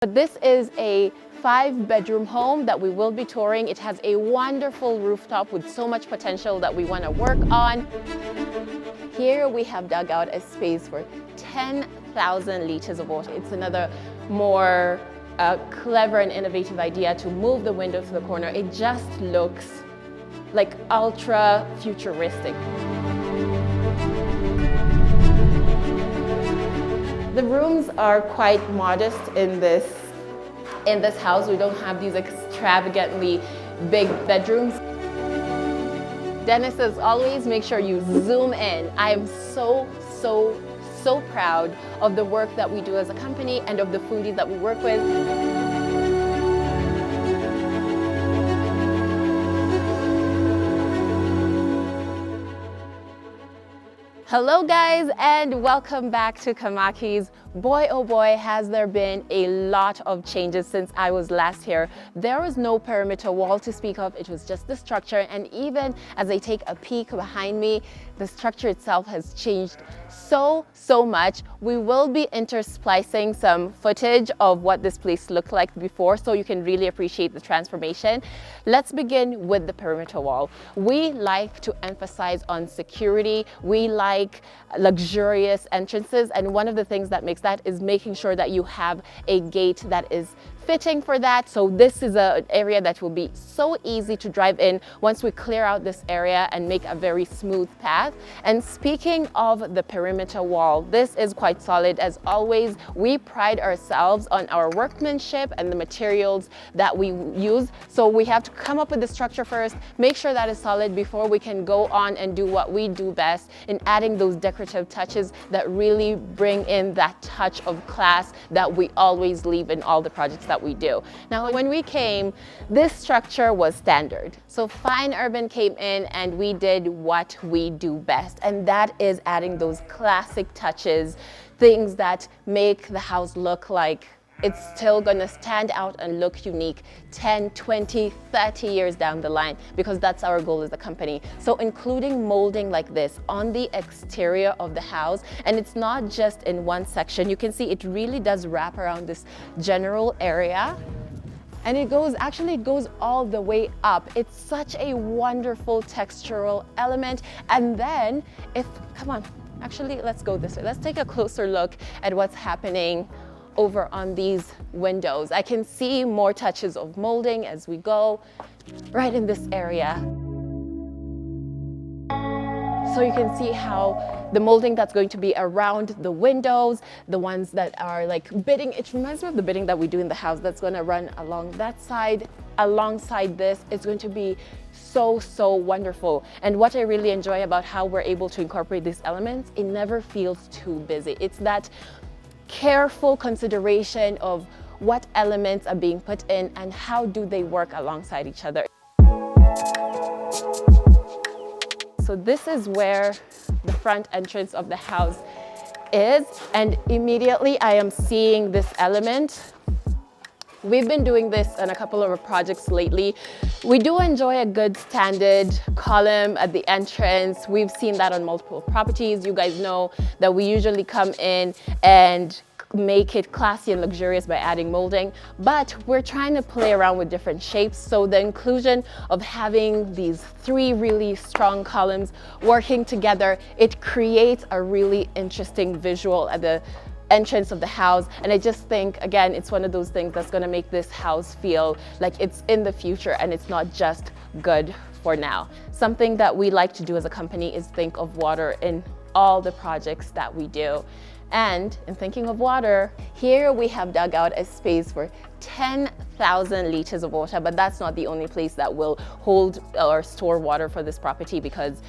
But this is a 5-bedroom home that we will be touring. It has a wonderful rooftop with so much potential that we want to work on. Here we have dug out a space for 10,000 liters of water. It's another more clever and innovative idea to move the window to the corner. It just looks like ultra futuristic. The rooms are quite modest in this house. We don't have these extravagantly big bedrooms. Dennis, as always, make sure you zoom in. I am so proud of the work that we do as a company and of the foodies that we work with. Hello guys, and welcome back to Kamaki's. Boy oh boy, has there been a lot of changes since I was last here. There was no perimeter wall to speak of. It was just the structure, and even as I take a peek behind me, the structure itself has changed so much. We will be intersplicing some footage of what this place looked like before so you can really appreciate the transformation. Let's begin with the perimeter wall. We like to emphasize on security. We like luxurious entrances, and one of the things that makes that is making sure that you have a gate that is fitting for that. So this is an area that will be so easy to drive in once we clear out this area and make a very smooth path. And speaking of the perimeter wall, this is quite solid. As always, we pride ourselves on our workmanship and the materials that we use. So we have to come up with the structure first, make sure that is solid before we can go on and do what we do best in adding those decorative touches that really bring in that touch of class that we always leave in all the projects that we do. Now, when we came, this structure was standard. So Fine Urban came in and we did what we do best, and that is adding those classic touches, things that make the house look like it's still gonna stand out and look unique 10, 20, 30 years down the line, because that's our goal as a company. So including molding like this on the exterior of the house, and it's not just in one section. You can see it really does wrap around this general area. And it goes all the way up. It's such a wonderful textural element. And then come on, actually, let's go this way. Let's take a closer look at what's happening over on these windows. I can see more touches of molding as we go right in this area. So you can see how the molding that's going to be around the windows, the ones that are like bidding, it reminds me of the bidding that we do in the house that's going to run along that side. Alongside this, it's going to be so wonderful. And what I really enjoy about how we're able to incorporate these elements, it never feels too busy. It's that careful consideration of what elements are being put in and how do they work alongside each other. So this is where the front entrance of the house is, and immediately I am seeing this element. We've been doing this on a couple of our projects lately. We do enjoy a good standard column at the entrance. We've seen that on multiple properties. You guys know that we usually come in and make it classy and luxurious by adding molding, but we're trying to play around with different shapes. So the inclusion of having these 3 really strong columns working together, it creates a really interesting visual at the entrance of the house. And I just think, again, it's one of those things that's going to make this house feel like it's in the future and it's not just good for now. Something that we like to do as a company is think of water in all the projects that we do. And in thinking of water, here we have dug out a space for 10,000 liters of water, but that's not the only place that will hold or store water for this property, because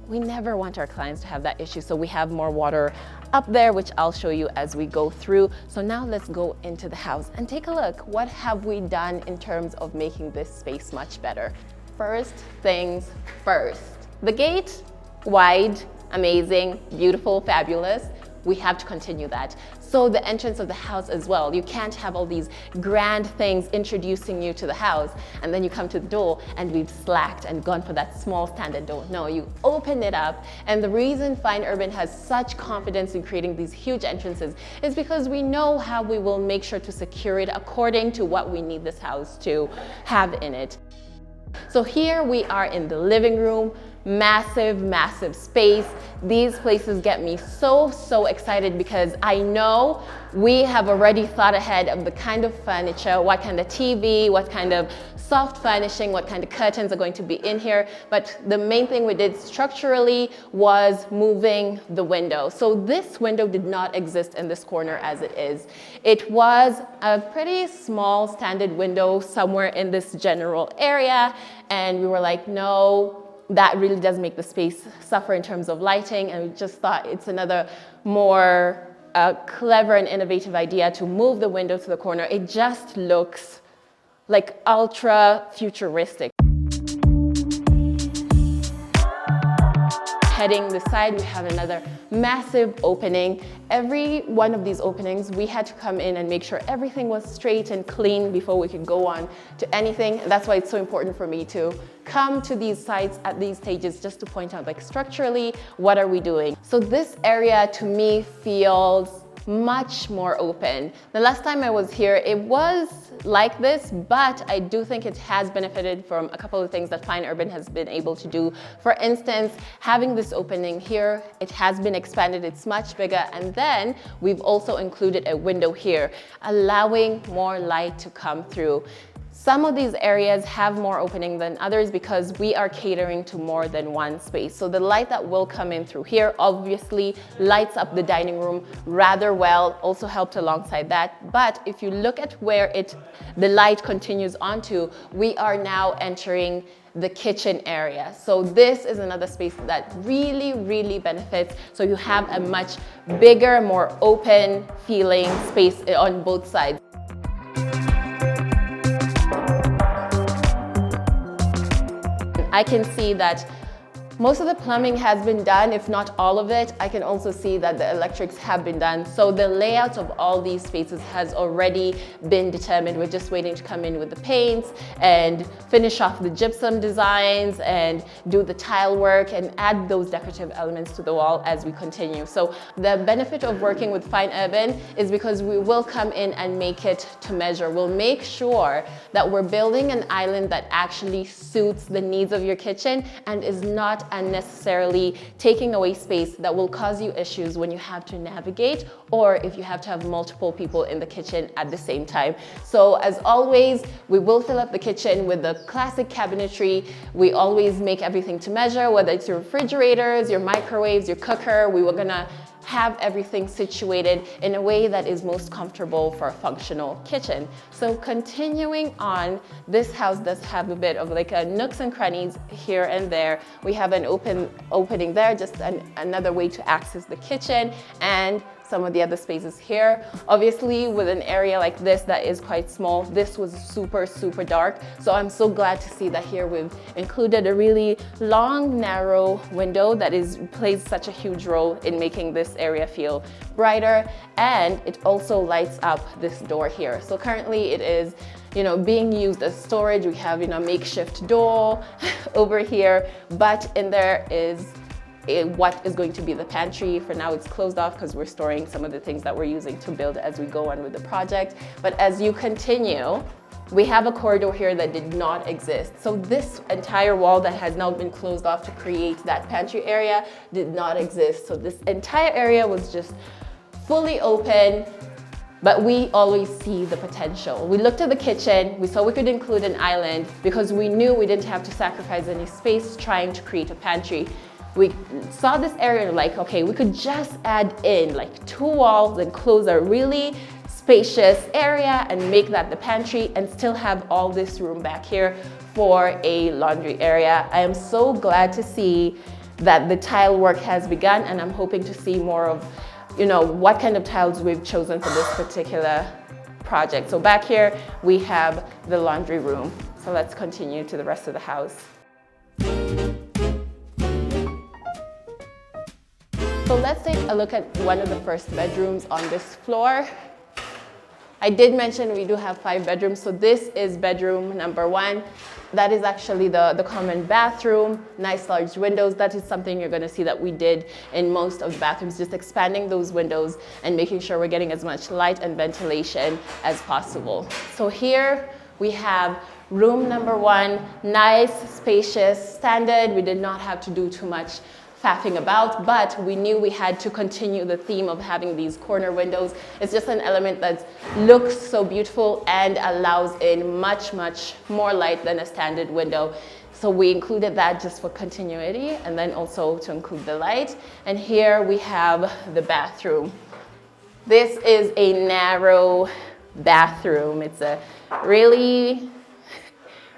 we never want our clients to have that issue. So we have more water up there, which I'll show you as we go through. So now let's go into the house and take a look. What have we done in terms of making this space much better? First things first, the gate, wide, amazing, beautiful, fabulous. We have to continue that. So the entrance of the house as well. You can't have all these grand things introducing you to the house and then you come to the door and we've slacked and gone for that small standard door. No, you open it up. And the reason Fine Urban has such confidence in creating these huge entrances is because we know how we will make sure to secure it according to what we need this house to have in it. So here we are in the living room. Massive space. These places get me so excited because I know we have already thought ahead of the kind of furniture, what kind of TV, what kind of soft furnishing, what kind of curtains are going to be in here. But the main thing we did structurally was moving the window. So this window did not exist in this corner as it is. It was a pretty small standard window somewhere in this general area. And we were like, no, that really does make the space suffer in terms of lighting, and we just thought it's another more clever and innovative idea to move the window to the corner. It just looks like ultra futuristic. Heading this side, we have another massive opening. Every one of these openings, we had to come in and make sure everything was straight and clean before we could go on to anything. And that's why it's so important for me to come to these sites at these stages just to point out, like, structurally, what are we doing? So this area to me feels much more open. The last time I was here, it was like this, but I do think it has benefited from a couple of things that Fine Urban has been able to do. For instance, having this opening here, it has been expanded, it's much bigger, and then we've also included a window here, allowing more light to come through. Some of these areas have more opening than others because we are catering to more than one space. So the light that will come in through here obviously lights up the dining room rather well, also helped alongside that. But if you look at where the light continues onto, we are now entering the kitchen area. So this is another space that really benefits. So you have a much bigger, more open feeling space on both sides. I can see that most of the plumbing has been done, if not all of it. I can also see that the electrics have been done. So the layout of all these spaces has already been determined. We're just waiting to come in with the paints and finish off the gypsum designs and do the tile work and add those decorative elements to the wall as we continue. So the benefit of working with Fine Urban is because we will come in and make it to measure. We'll make sure that we're building an island that actually suits the needs of your kitchen and is not unnecessarily taking away space that will cause you issues when you have to navigate or if you have to have multiple people in the kitchen at the same time. So as always, we will fill up the kitchen with the classic cabinetry. We always make everything to measure, whether it's your refrigerators, your microwaves, your cooker. We were gonna have everything situated in a way that is most comfortable for a functional kitchen. So continuing on, this house does have a bit of like a nooks and crannies here and there. We have an opening there, just another way to access the kitchen, and some of the other spaces here. Obviously, with an area like this that is quite small, this was super dark. So I'm so glad to see that here we've included a really long, narrow window that plays such a huge role in making this area feel brighter. And it also lights up this door here. So currently it is, being used as storage. We have, makeshift door over here, but in there is what is going to be the pantry. For now, it's closed off because we're storing some of the things that we're using to build as we go on with the project. But as you continue, we have a corridor here that did not exist. So this entire wall that has now been closed off to create that pantry area did not exist. So this entire area was just fully open, but we always see the potential. We looked at the kitchen, we saw we could include an island because we knew we didn't have to sacrifice any space trying to create a pantry. We saw this area like, okay, we could just add in like 2 walls and close a really spacious area and make that the pantry and still have all this room back here for a laundry area. I am so glad to see that the tile work has begun, and I'm hoping to see more of, what kind of tiles we've chosen for this particular project. So back here, we have the laundry room. So let's continue to the rest of the house. So let's take a look at one of the first bedrooms on this floor. I did mention we do have 5 bedrooms, so this is bedroom number 1. That is actually the common bathroom, nice large windows. That is something you're gonna see that we did in most of the bathrooms, just expanding those windows and making sure we're getting as much light and ventilation as possible. So here we have room number 1, nice, spacious, standard. We did not have to do too much faffing about, but we knew we had to continue the theme of having these corner windows. It's just an element that looks so beautiful and allows in much, much more light than a standard window. So we included that just for continuity and then also to include the light. And here we have the bathroom. This is a narrow bathroom. It's a really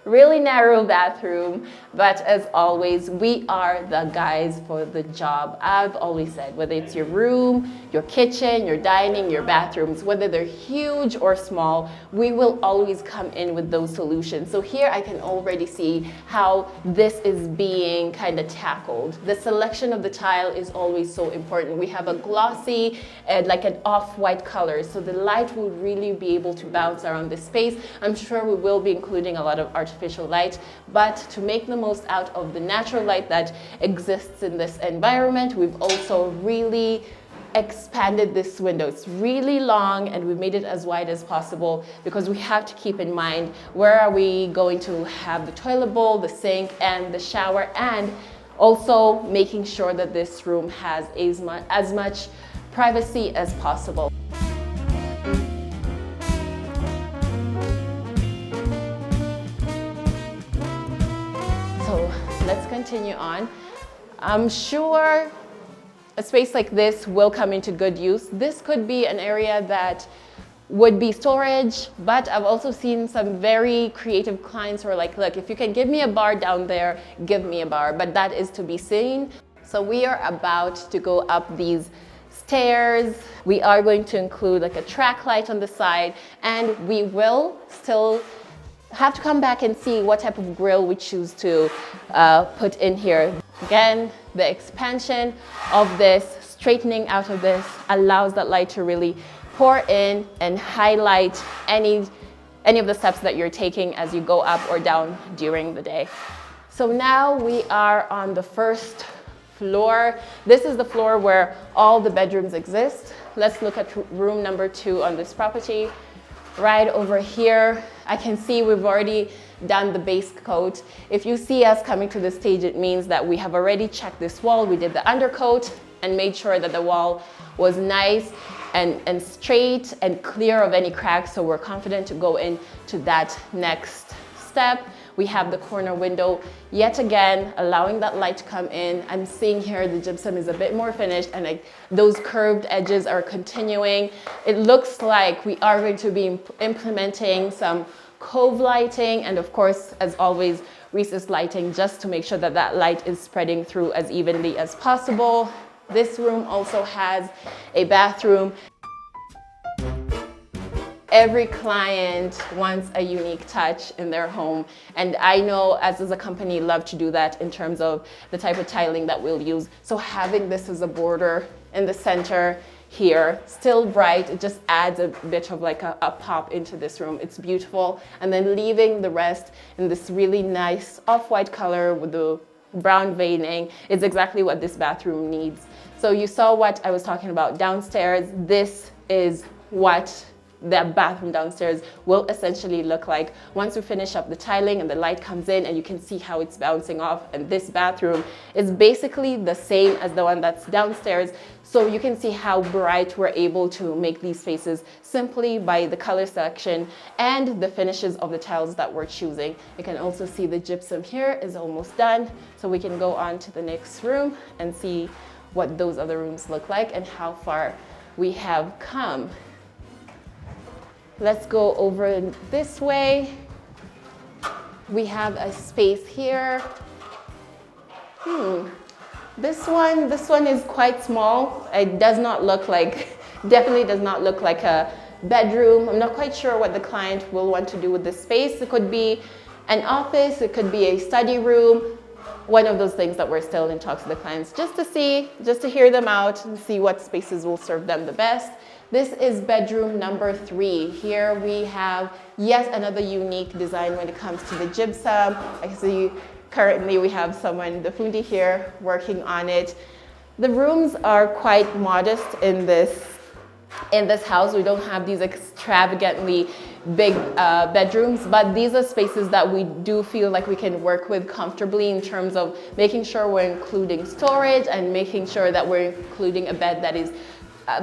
narrow bathroom, but as always, we are the guys for the job. I've always said, whether it's your room, your kitchen, your dining, your bathrooms, whether they're huge or small, we will always come in with those solutions. So here I can already see how this is being kind of tackled. The selection of the tile is always so important. We have a glossy and like an off-white color, so the light will really be able to bounce around this space. I'm sure we will be including a lot of artificial light, but to make the most out of the natural light that exists in this environment, we've also really expanded this window. It's really long and we made it as wide as possible because we have to keep in mind where are we going to have the toilet bowl, the sink, and the shower, and also making sure that this room has as much privacy as possible. So let's continue on. I'm sure a space like this will come into good use. This could be an area that would be storage, but I've also seen some very creative clients who are like, look, if you can give me a bar down there, give me a bar, but that is to be seen. So we are about to go up these stairs. We are going to include like a track light on the side, and we will still have to come back and see what type of grill we choose to put in here. Again, the expansion of this, straightening out of this, allows that light to really pour in and highlight any of the steps that you're taking as you go up or down during the day. So now we are on the first floor. This is the floor where all the bedrooms exist. Let's look at room number 2 on this property. Right over here, I can see we've already done the base coat. If you see us coming to this stage, it means that we have already checked this wall. We did the undercoat and made sure that the wall was nice and straight and clear of any cracks, so we're confident to go into that next step. We have the corner window, yet again, allowing that light to come in. I'm seeing here the gypsum is a bit more finished and those curved edges are continuing. It looks like we are going to be implementing some cove lighting and of course, as always, recessed lighting just to make sure that that light is spreading through as evenly as possible. This room also has a bathroom. Every client wants a unique touch in their home, and I know as a company love to do that in terms of the type of tiling that we'll use. So having this as a border in the center here, still bright, it just adds a bit of like a pop into this room. It's beautiful. And then leaving the rest in this really nice off-white color with the brown veining is exactly what this bathroom needs. So you saw what I was talking about downstairs. This is what that bathroom downstairs will essentially look like once we finish up the tiling and the light comes in and you can see how it's bouncing off. And this bathroom is basically the same as the one that's downstairs. So you can see how bright we're able to make these spaces simply by the color selection and the finishes of the tiles that we're choosing. You can also see the gypsum here is almost done. So we can go on to the next room and see what those other rooms look like and how far we have come. Let's go over this way. We have a space here. This one is quite small. It does not look like, definitely does not look like a bedroom. I'm not quite sure what the client will want to do with this space. It could be an office, it could be a study room. one of those things that we're still in talks with the clients just to hear them out and see what spaces will serve them the best. This is bedroom number 3. Here we have yet another unique design when it comes to the gypsum. I see currently we have someone, the fundi here, working on it. The rooms are quite modest in this house. We don't have these extravagantly big bedrooms, but these are spaces that we do feel like we can work with comfortably in terms of making sure we're including storage and making sure that we're including a bed that is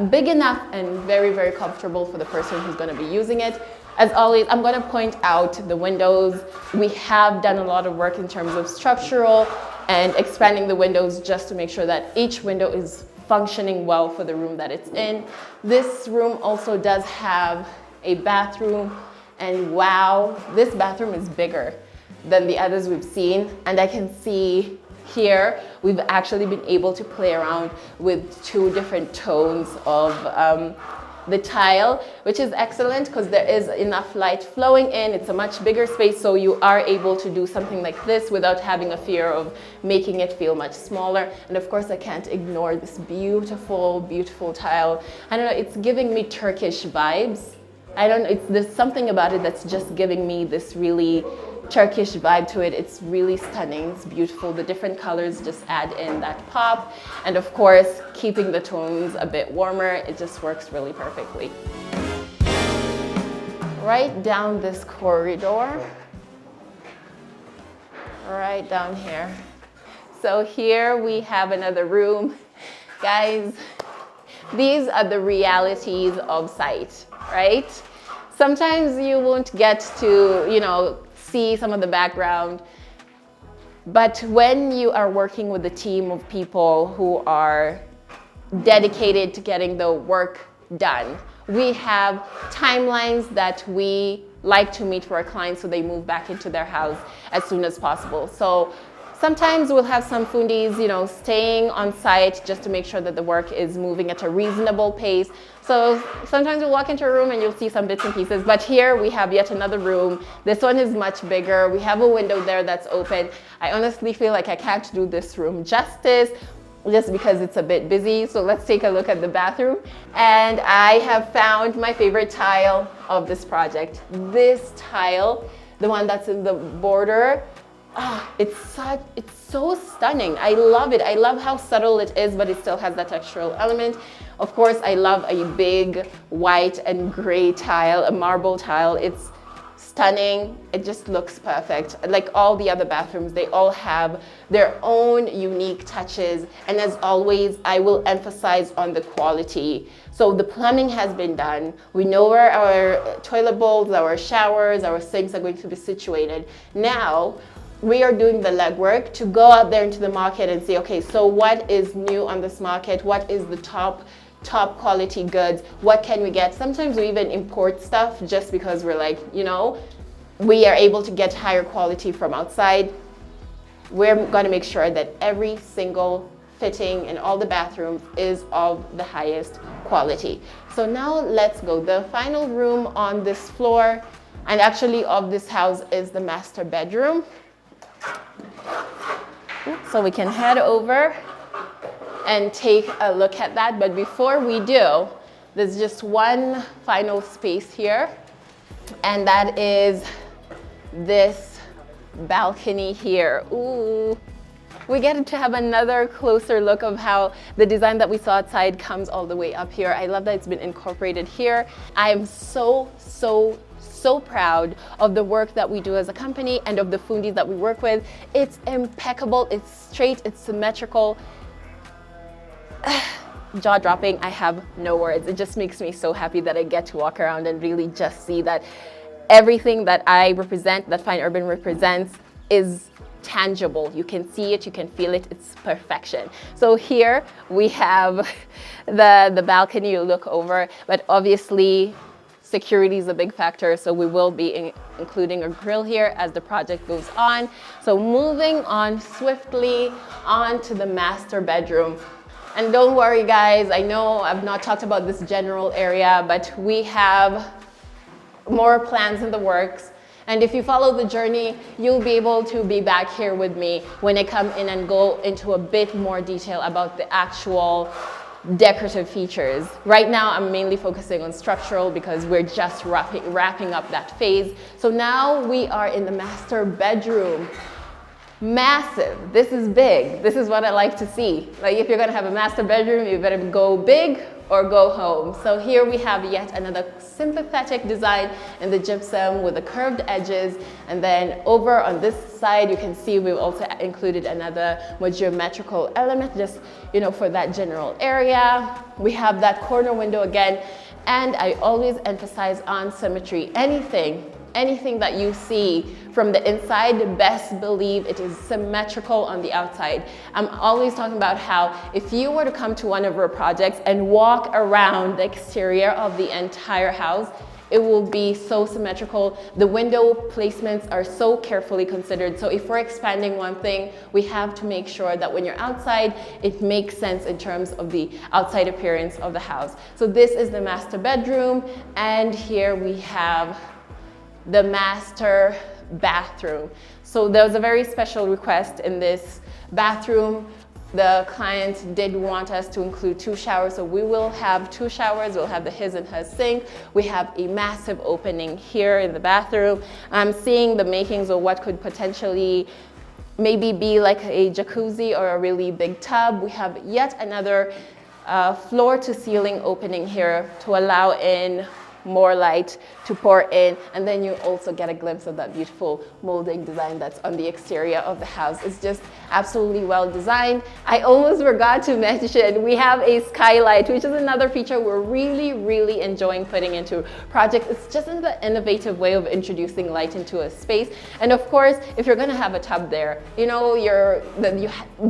big enough and very, very comfortable for the person who's going to be using it. As always, I'm going to point out the windows. We have done a lot of work in terms of structural and expanding the windows just to make sure that each window is functioning well for the room that it's in. This room also does have a bathroom, and wow, this bathroom is bigger than the others we've seen. And I can see here we've actually been able to play around with 2 different tones of the tile, which is excellent because there is enough light flowing in. It's a much bigger space, so you are able to do something like this without having a fear of making it feel much smaller. And of course, I can't ignore this beautiful, beautiful tile. I don't know, it's giving me Turkish vibes. I don't know, there's something about it that's just giving me this really Turkish vibe to it. It's really stunning. It's beautiful. The different colors just add in that pop. And of course, keeping the tones a bit warmer, it just works really perfectly. Right down this corridor, right down here. So here we have another room. Guys, these are the realities of site, right? Sometimes you won't get to, see some of the background. But when you are working with a team of people who are dedicated to getting the work done, we have timelines that we like to meet for our clients so they move back into their house as soon as possible. So sometimes we'll have some fundis, staying on site just to make sure that the work is moving at a reasonable pace. So sometimes you'll walk into a room and you'll see some bits and pieces, but here we have yet another room. This one is much bigger. We have a window there that's open. I honestly feel like I can't do this room justice just because it's a bit busy. So let's take a look at the bathroom. And I have found my favorite tile of this project. This tile, the one that's in the border, it's so stunning. I love it. I love how subtle it is, but it still has that textural element. Of course, I love a big white and gray tile, a marble tile. It's stunning. It just looks perfect. Like all the other bathrooms, they all have their own unique touches. And as always, I will emphasize on the quality. So the plumbing has been done. We know where our toilet bowls, our showers, our sinks are going to be situated. Now, we are doing the legwork to go out there into the market and say, okay, so what is new on this market? What is the top quality goods? What can we get? Sometimes we even import stuff just because we're like, we are able to get higher quality from outside. We're going to make sure that every single fitting in all the bathrooms is of the highest quality. So now let's go. The final room on this floor and actually of this house is the master bedroom. So we can head over and take a look at that. But before we do, there's just one final space here, and that is this balcony here. Ooh. We get to have another closer look of how the design that we saw outside comes all the way up here. I love that it's been incorporated here. I am so proud of the work that we do as a company and of the fundis that we work with. It's impeccable, it's straight, it's symmetrical. Jaw-dropping, I have no words. It just makes me so happy that I get to walk around and really just see that everything that I represent, that Fine Urban represents, is tangible. You can see it, you can feel it, it's perfection. So here we have the balcony you look over, but obviously security is a big factor, so we will be including a grill here as the project goes on. So moving on swiftly on to the master bedroom. And don't worry guys, I know I've not talked about this general area, but we have more plans in the works. And if you follow the journey, you'll be able to be back here with me when I come in and go into a bit more detail about the actual decorative features. Right now, I'm mainly focusing on structural because we're just wrapping up that phase. So now we are in the master bedroom. Massive. This is big. This is what I like to see. Like if you're gonna have a master bedroom, you better go big or go home. So here we have yet another sympathetic design in the gypsum with the curved edges. And then over on this side, you can see we've also included another more geometrical element, just, you know, for that general area. We have that corner window again. And I always emphasize on symmetry. Anything that you see from the inside, best believe it is symmetrical on the outside. I'm always talking about how if you were to come to one of our projects and walk around the exterior of the entire house, it will be so symmetrical. The window placements are so carefully considered. So if we're expanding one thing, we have to make sure that when you're outside, it makes sense in terms of the outside appearance of the house. So this is the master bedroom, and here we have the master bathroom. So there was a very special request in this bathroom. The client did want us to include 2 showers, so we will have 2 showers. We'll have the his and her sink. We have a massive opening here in the bathroom. I'm seeing the makings of what could potentially maybe be like a jacuzzi or a really big tub. We have yet another floor to ceiling opening here to allow in more light to pour in, and then you also get a glimpse of that beautiful molding design that's on the exterior of the house. It's just absolutely well designed. I almost forgot to mention we have a skylight, which is another feature we're really enjoying putting into projects. It's just an innovative way of introducing light into a space. And of course, if you're going to have a tub there, you know, you're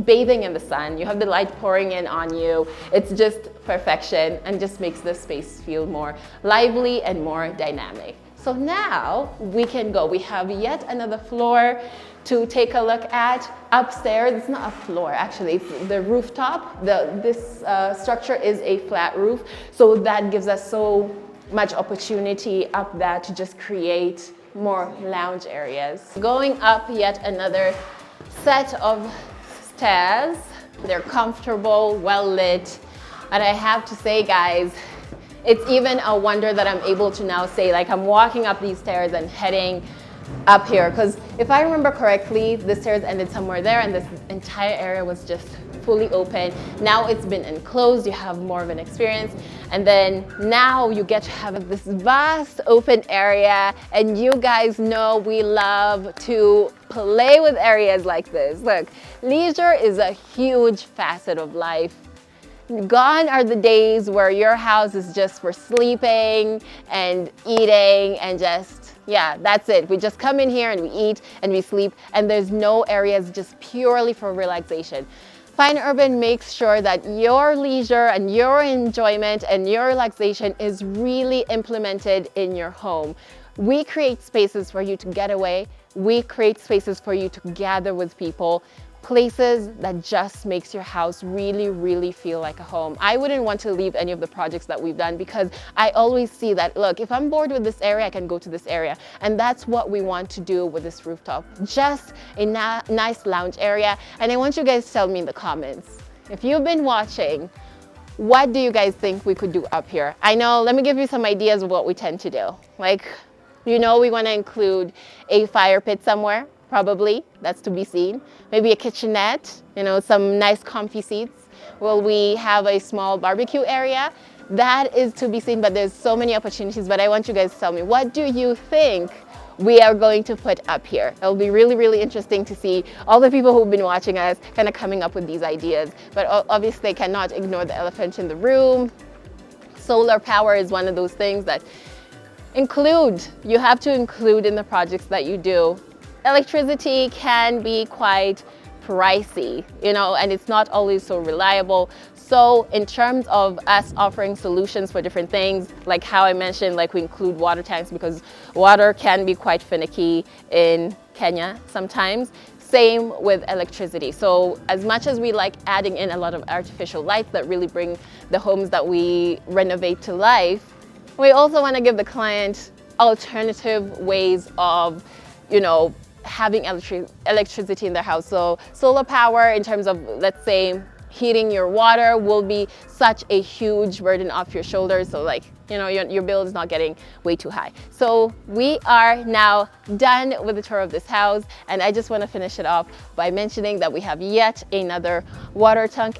bathing in the sun, you have the light pouring in on you. It's just perfection and just makes the space feel more lively and more dynamic. So now we can go. We have yet another floor to take a look at. Upstairs, it's not a floor actually, it's the rooftop. This structure is a flat roof, so that gives us so much opportunity up there to just create more lounge areas. Going up yet another set of stairs. They're comfortable, well lit, and I have to say, guys, it's even a wonder that I'm able to now say, like, I'm walking up these stairs and heading up here, because if I remember correctly, the stairs ended somewhere there and this entire area was just fully open. Now it's been enclosed, you have more of an experience, and then now you get to have this vast open area, and you guys know we love to play with areas like this. Look, leisure is a huge facet of life. Gone are the days where your house is just for sleeping and eating and just, yeah, that's it. We just come in here and we eat and we sleep, and there's no areas just purely for relaxation. Fine Urban makes sure that your leisure and your enjoyment and your relaxation is really implemented in your home. We create spaces for you to get away. We create spaces for you to gather with people. Places that just makes your house really feel like a home. I wouldn't want to leave any of the projects that we've done, because I always see that, look, if I'm bored with this area, I can go to this area. And that's what we want to do with this rooftop. Just a nice lounge area. And I want you guys to tell me in the comments, if you've been watching, what do you guys think we could do up here? I know, let me give you some ideas of what we tend to do. Like, you know, we want to include a fire pit somewhere. Probably, that's to be seen. Maybe a kitchenette, you know, some nice comfy seats. Will we have a small barbecue area? That is to be seen, but there's so many opportunities. But I want you guys to tell me, what do you think we are going to put up here? It'll be really interesting to see all the people who've been watching us kind of coming up with these ideas. But obviously, I cannot ignore the elephant in the room. Solar power is one of those things that you have to include in the projects that you do. Electricity can be quite pricey, you know, and it's not always so reliable. So in terms of us offering solutions for different things, like how I mentioned, like we include water tanks, because water can be quite finicky in Kenya sometimes. Same with electricity. So as much as we like adding in a lot of artificial lights that really bring the homes that we renovate to life, we also want to give the client alternative ways of, you know, having electricity in their house. So solar power, in terms of, let's say, heating your water, will be such a huge burden off your shoulders. So like, you know, your bill is not getting way too high. So we are now done with the tour of this house, and I just want to finish it off by mentioning that we have yet another water tank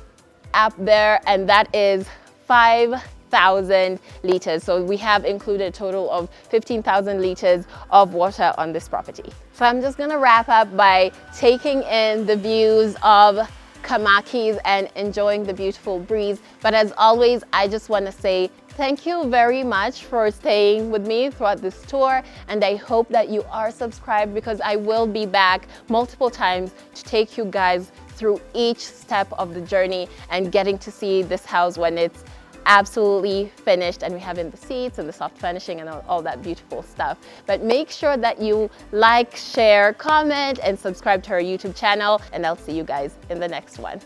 up there, and that is 5,000 liters. So we have included a total of 15,000 liters of water on this property. So I'm just gonna wrap up by taking in the views of Kamaki's and enjoying the beautiful breeze. But as always, I just want to say thank you very much for staying with me throughout this tour, and I hope that you are subscribed, because I will be back multiple times to take you guys through each step of the journey and getting to see this house when it's absolutely finished and we have in the seats and the soft finishing and all that beautiful stuff. But make sure that you like, share, comment, and subscribe to our YouTube channel, and I'll see you guys in the next one.